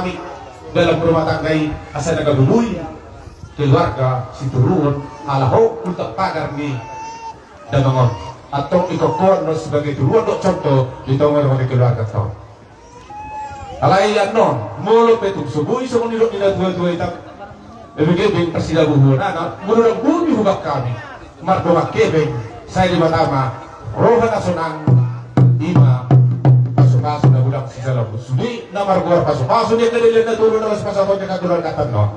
kami dalam rumah tangga asa nagabubuy keluarga si turun alaho untuk pagar ni damangon atau ikokon no sebagai turuan do contoh di tongor mga keluarga to alayan non mulo petung subuhi sa kung nilok nila dua-dua itang ibigibing persida buhuna na mula bumi hubak kami marco makibing saya di matama rohan asunang ima paso-paso na ulang si Salabu sudi na marguar paso-paso niya kalilan na tulo na mas pasato niya kagulal katan no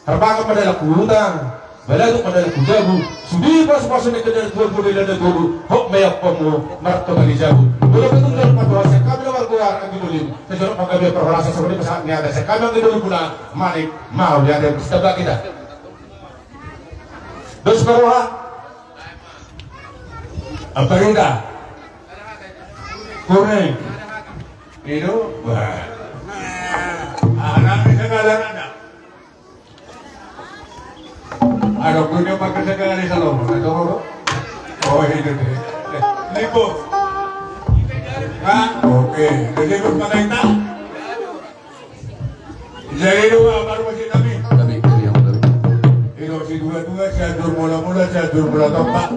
harbangan madala kutang balado madala kujabu sudi paso-paso niya kalilan tulo nila na tulo hok mayak pa mo marto malijabu mula petong dalam patuasa kami na marguar ang ginulim sa jorok magabi perholasa sa muli pasahan niya sa kami ang ginulim pula manik mau niya ang istabla kita dos paruha apa rinda kuning itu wah anak segala anak ada punya pakai segala di salon itu oh itu deh lipo ah oke jadi berpakai tak jadi dua baru masih kami itu si dua-dua si adur mula-mula si adur mula topak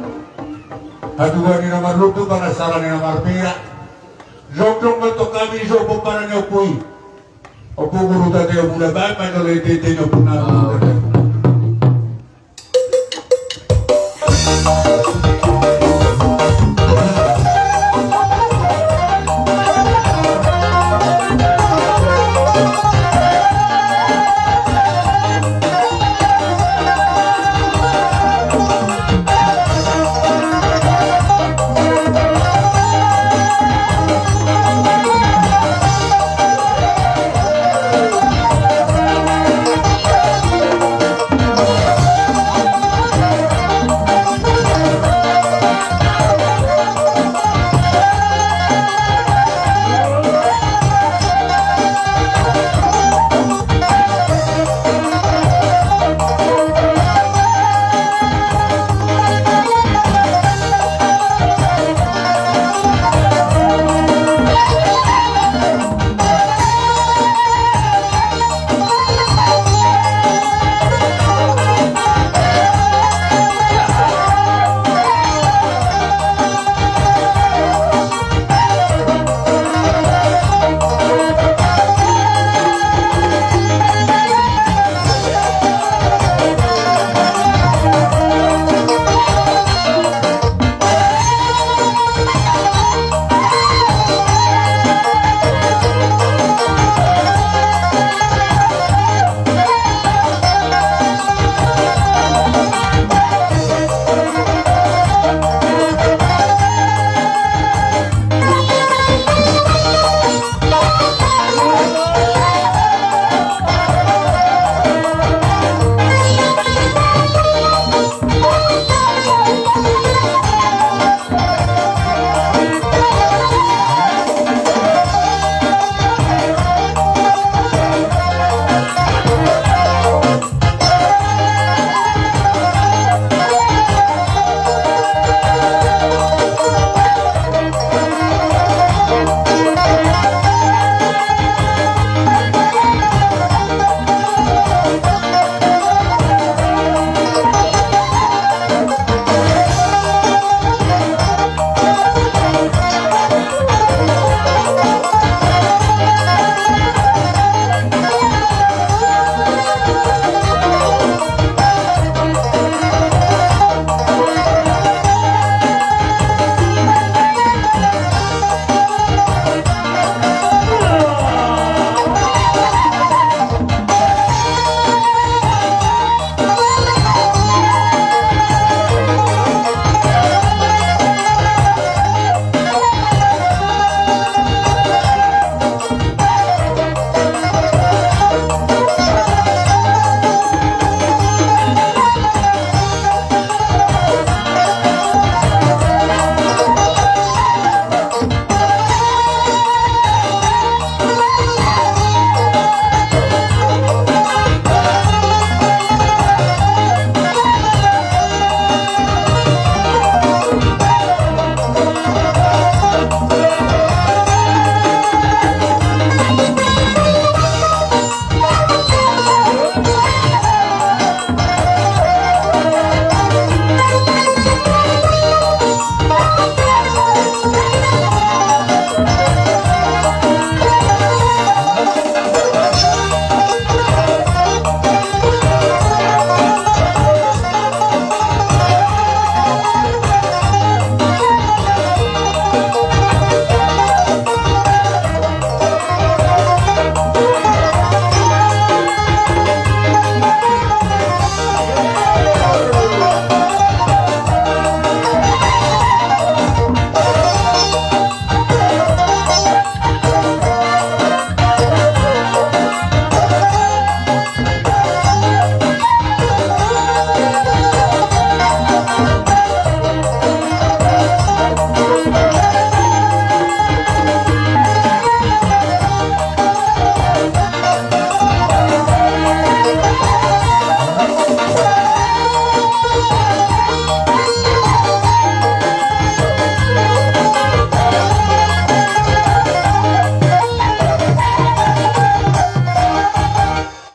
aduan ni nomor lutu para salah ni nomor pira jok-jok betul kami jok para nyopui opo guru tadi yang muda baik pada lete tenya punah